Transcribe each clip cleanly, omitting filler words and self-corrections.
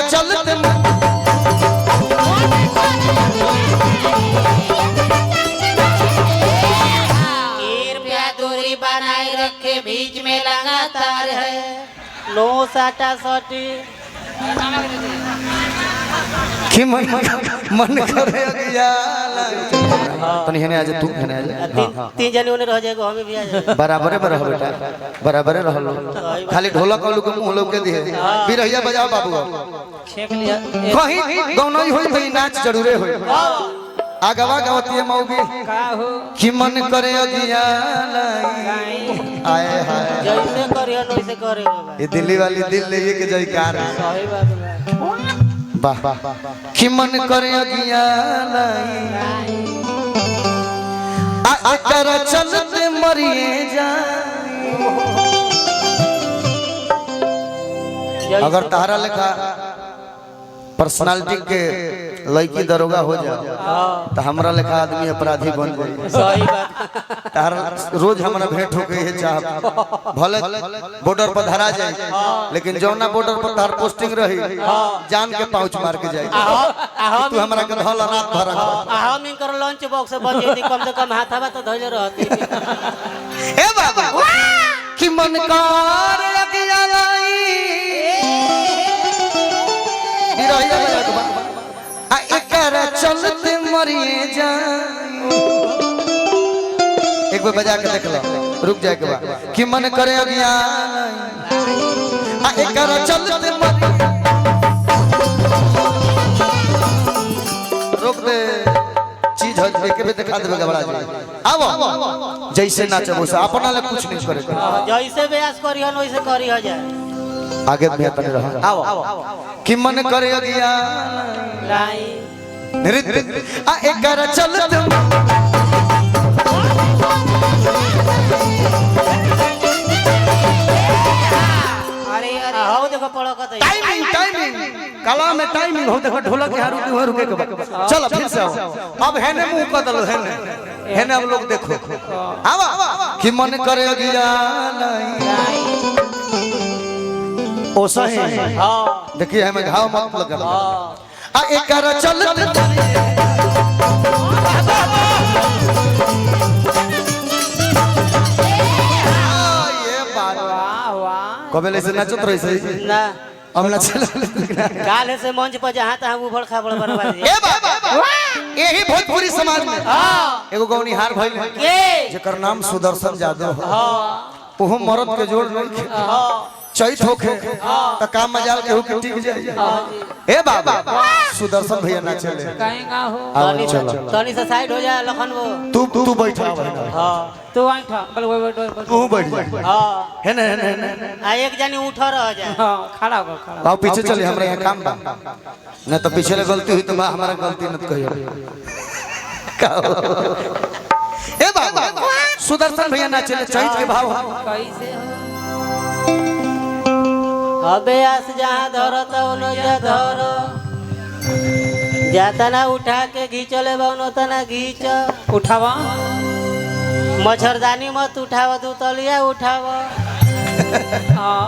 चलते कृपया दूरी बनाए रखे बीच में लगातार है नो साटा साटी कि मन करे तनी हेने आज तू हेने आज तीन जने उन्हें रह जाएगा हमें भी आ जाएगा बराबरे में रह बेटा बराबरे रह लो खाली ढोलक और के मुंह लोग के दिए बिरहिया बजाओ बाबू छेक लिया कहीं गौनई होई तो नाच जरूरे होई आगवा गावती है मौगी कि मन करे अगिया आए हाय जैसे करियो वैसे करेगा ये दिल्ली वाली दिल ले के जयकार है सही बात है वाह कि मन करे अगिया आकर चलते मरिए जाए अगर तारा लेखा पर्सनालिटी के लड़की दरोगा हो जाए तो हमरा लेखा आदमी अपराधी बन जाए सही बात तारा रोज हमारा भेंट हो गई है चाह भले बॉर्डर पर धरा जाए लेकिन जौना बॉर्डर पर तार पोस्टिंग रही जान के पाउच मार के जाए तू हमरा के धल रात भर हम इनकर लंच बॉक्स बचे थी कम से कम हाथावा तो धइले रहती ए बाबा कि मन कर अगिया लाई बिरहिया बजा के बाबा आ एकर चलते मरिए जाए एक बार बजा के देख लो रुक जाए के बाद कि मन करे अगिया आ एकर चलते मरिए रोक दे चीज हो के भी दिखा देबे घबरा जाए आओ जैसे नाचबो से अपना ले कुछ नहीं करे जैसे व्यास करियन वैसे करी हो जाए आगे में तने रह आओ कि मन करे अगिया लाई नृत्य आ एकर चलते अरे अरे हो देखो पड़ो कत टाइमिंग टाइमिंग कला में टाइमिंग हो देखो ढोलक के हारू के रुके के चलो फिर से आओ अब हेने मुंह कर दलो हेने हेने अब लोग देखो आवा कि मन करे अगिया ओ सही हां देखिए हमें घाव मत लगा आ एकर चलते ये बात कबेले से नाचत रही सही ना अब नाचल काले से मंच पर जहां तहां उबड़ खाबड़ बनवा दी ए बाबा यही भोजपुरी समाज में हां एगो गौनिहार भइल के जेकर नाम सुदर्शन यादव है हां ओहो मरद के जोड़ नहीं हां चैत होखे त काम मजाल के हो के टिक जाए ए बाबा सुदर्शन भैया ना चले कहेगा हो आओ चलो तनी से साइड हो जा लखन वो तू बैठा हां तू आइठा बल वो तू बैठ जा हां है ना आ एक जनी उठ रह जा हां खड़ा हो खड़ा आओ पीछे चले हमरा यहाँ काम बा न तो पीछे ले गलती हुई तो हमारा गलती मत कहियो ए बाबा सुदर्शन भैया ना चले चैत के भाव कैसे हो अबे आस जहाँ धरो तो जा धरो जाता ना उठा के घींचले बनो तना घींच उठावा मच्छरदानी मत उठावा तू तलिया उठावा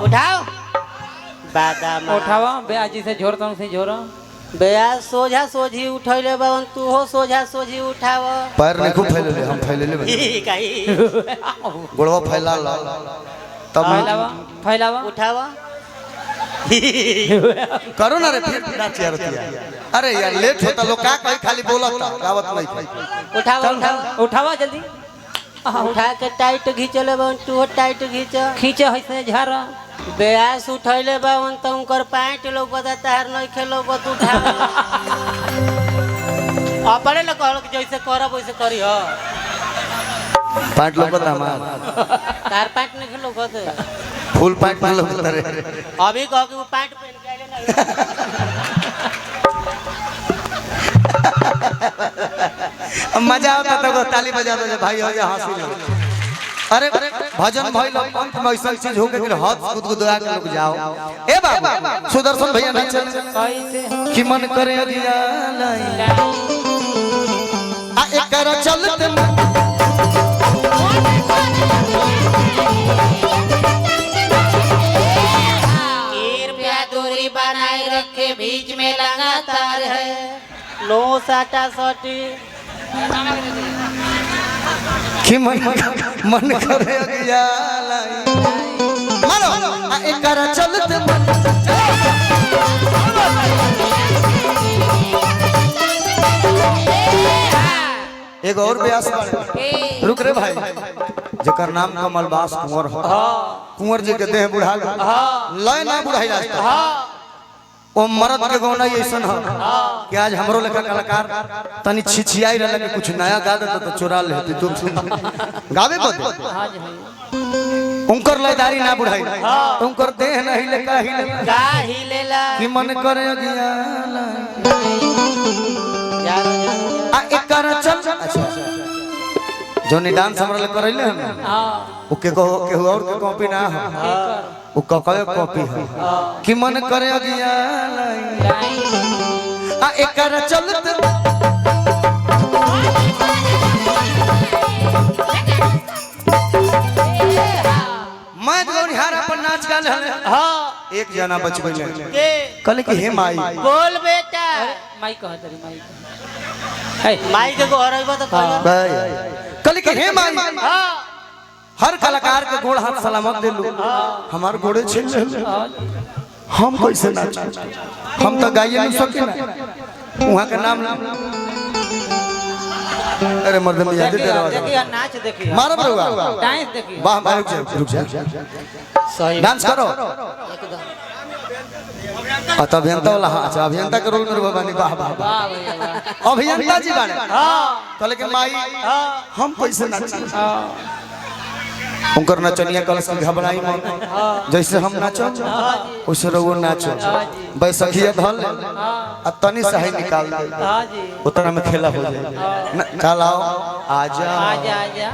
उठाओ बादाम उठावा बेआजी से झोरता से झोरा बेया सोझा सोझी उठैले बावन तू हो सोझा सोझी उठावा पैर नहीं खूब फैले ले हम फैले ले कहीं गोड़वा फैला ला तब फैलावा उठावा करो ना रे फिर नाचिया रतिया अरे यार लेट होता लोग का कहीं खाली बोलता गावत नहीं उठावा उठावा उठावा जल्दी उठा के टाइट घींचले बावन तू हो टाइट घींच खींचे है झारा बेयास उठैले बावन त उनकर पैंट लोग बताता हर नहीं खेलो बत उठा अपने लोग कहल जैसे करब वैसे करी हो पैंट लोग हमार तार पैंट नहीं खेलो कत फुल पैंट में लोग रे अभी कह के वो पैंट पहन के आइले ना मजा आता तो ताली बजा दो भाई हो जा हंसी लो अरे भजन भइल अंत में ऐसा चीज हो गई हाथ गुदगुदा के लोग जाओ ए बाबा सुदर्शन भैया नहीं चले कि मन करे अगिया आ एकर चलते कृपया दूरी दूरी बनाए रखे बीच में लगातार है नो साटा सोटी कि मन करे अगियाला मारो आ एकर चलत एगो और ब्यास बाड़े रुक रे भाई जेकर नाम कमलबास कुंवर हो कुंवर जी के देह बुढ़ा गए लय ना बुढ़ाई रास्ता ओ मर्द के गौना ऐसन हो कि आज हमरो लेखा कलाकार तनी छिछियाई रहले कि कुछ नया गा देता तो चुरा लेती तुम गावे को उनकर लयदारी ना बुढ़ाई उनकर देह नहीं लेका ही लेला कि मन करे अगियाला आ एकर चल अच्छा जो निदान समरल करैले हम ओ के केहू और के कॉपी ना हो ओ ककवे कॉपी हो कि मन करे अगियाला आ एकर चलत मैं गौनिहार अपन नाच गाल हां एक जना बच गइले के कहले कि हे माई बोल बेटा माई कह तरी माई माई के गोरइबो तो कहबो भाई कहले कि हे माई हर कलाकार के गोड़ हाथ सलामत देलू हमार गोड़े छीन ले हम कैसे नाच हम तो गाइए नहीं सके ना वहां के नाम अरे मर्द में याद दे रहा देखिए नाच देखिए मारो बरुआ डांस देखिए वाह भाई रुक जा सही डांस करो अच्छा अभियंता वाला हाँ अच्छा अभियंता के रोल में बानी वाह वाह वाह भैया वाह अभियंता जी बाने कहले कि माई हम कैसे नाच उनकर नचनिया कलश की घबराई मन जैसे हम नाचो वैसे रहो नाचो बैसखिया धल आ तनी सही निकाल दे हां जी उतना में खेला हो जाए चल आओ आजा आजा आजा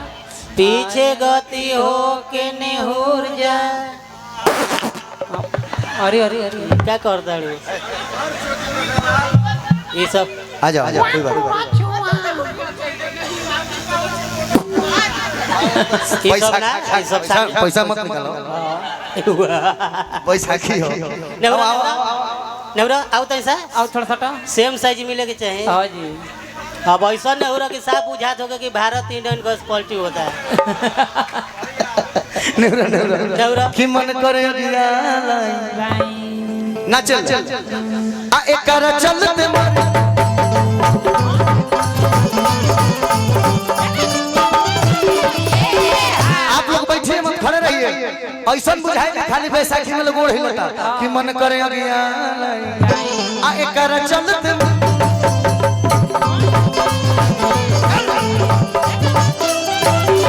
पीछे गति हो के नेहुर जा अरे अरे अरे क्या करता है ये सब आजा आजा कोई बात पैसा मत निकालो पैसा की हो नेवरा आओ तैसा आओ थोड़ा सा सेम साइज मिले के चाहिए हां जी अब ऐसा नेवरा के साफ बुझात होगा कि भारत इंडियन गैस पलटी होता है नेवरा कि मन करे अगियाला ना चल आ एकर चलते आप लोग बैठिए मत खड़े रहिए ऐसा बुझाए कि खाली बैसाखी में लोग हिलता कि मन करे अगियाला आ एकर चलते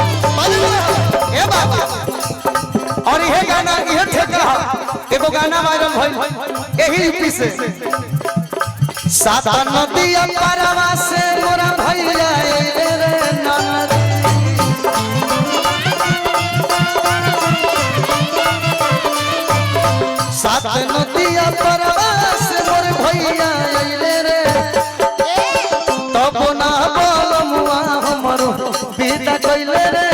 ए बाबा और यह गाना यह ठेका एगो गाना वायरल भइल एही यूपी से सात नदिया परवा से मोरा भैया रे ननद सात नदिया परवा से मोर भैया रे तब ना बोल मुआ हमर पिता कइले रे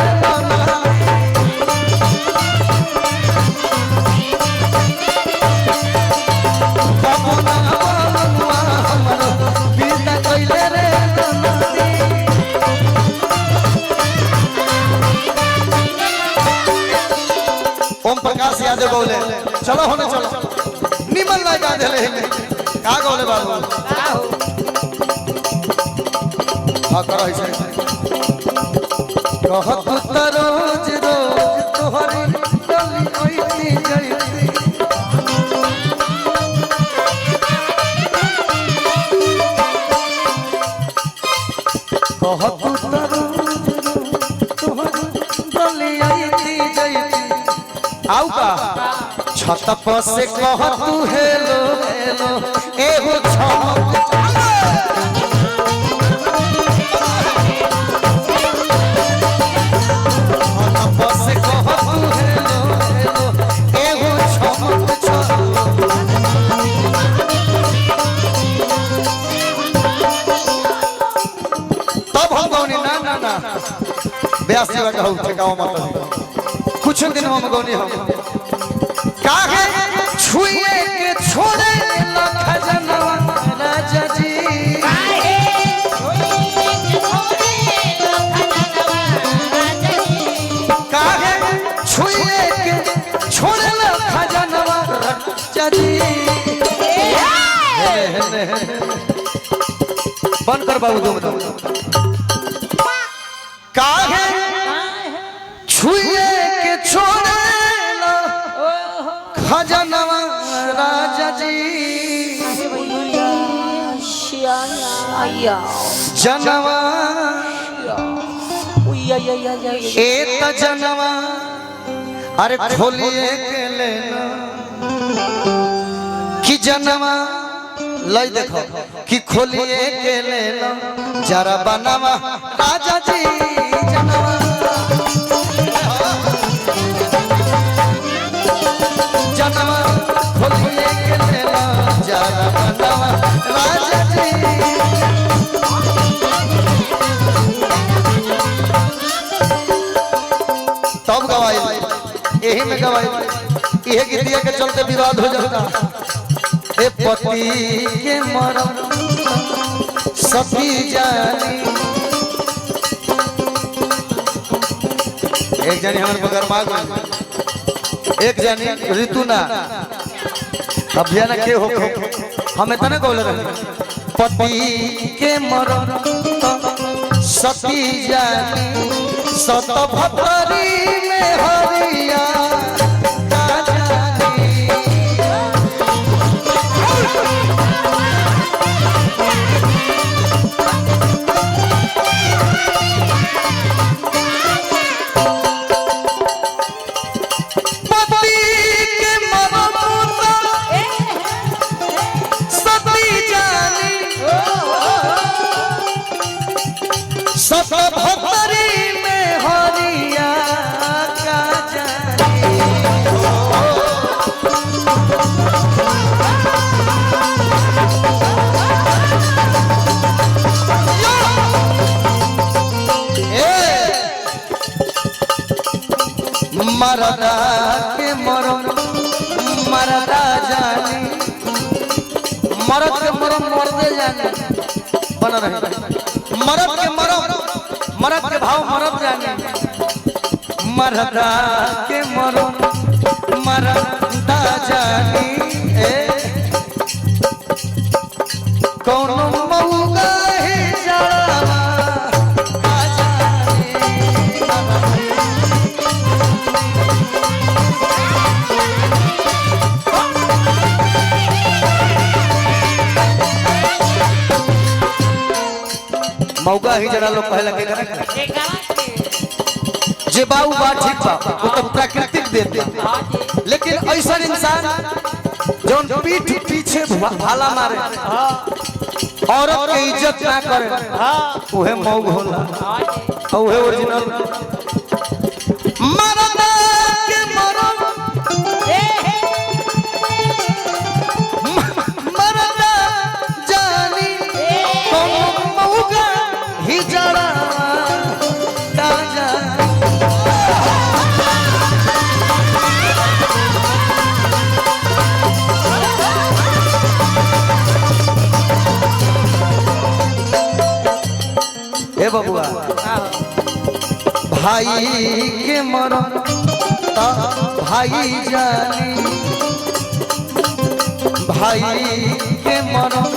ओम प्रकाश यादव बोले चलो होने चलो निमन लगा दे ले का बोले बाबू हां करो ऐसे कहत त रोज रोज तोहरी गली ओइती जइती कहत त रोज रोज तोहरी गली ओइती जइती आउ का छत पर से कह तू हेलो हेलो एगो छत पर से कह तू हेलो हेलो एगो छत तब हम गौनी ना ना ना ब्यास जी का हो ठेकाओ मत कुछ दिन हम गौनी हम काहे छुए के छोड़े ला खजनवा राजा जी काहे छुए के छोड़े ला खजनवा राजा जी बंद कर बाबू तुम काहे छुए के छोड़े ला खजनवा राजा जी जनवा ए त जनवा अरे खोलिए के लेना कि जनवा लई देखो कि खोलिए के लेना जरा बनवा राजा जी जनवा जनवा खोलिए के लेना जरा बनवा राजा जी तब गवाई यही में गवाई यह गीतिया के चलते विवाद हो जाता ए पति के मरम सती जानी एक जानी हमारे बगर माग एक जानी ऋतु ना अभियान के हो हमें तने बोल रहे पति के मरम सती जानी सत भतरी में हरिया सत भतरी में हरिया का जानी मरदा के मरम मरदा जानी मरद के मरम मरदे जानी बन रहे मरद के मरम मरद के भाव मरद जाने मरदा के मरम मरदा जानी कौनो मऊगा ही जड़वा आ जानी मौका ही जरा लोग पहले के करे जे बाऊ बा ठीक बा वो तो प्राकृतिक देते लेकिन ऐसा इंसान जो पीठ पीछे भाला मारे औरत के इज्जत ना करे ओहे मौग होला ओहे ओरिजिनल मरदा के मरम मरदा जानी मौगा ही जड़ा ए बबुआ भाई के मरम भाई जानी भाई के मरम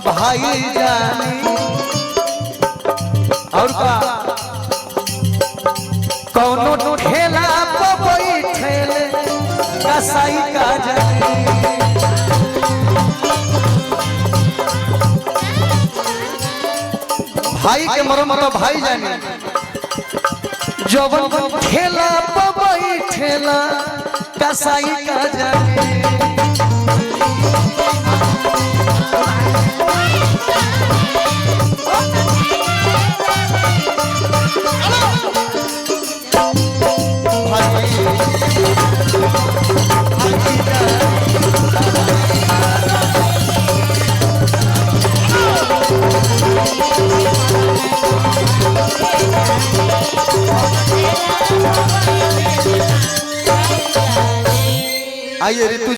भाई जानी और का कौनो ठेला पे बैठेले कसाई का जानी भाई के मरम तो भाई जाने जवन ठेला पे बैठेला कसाई का जाने आइए ऋतु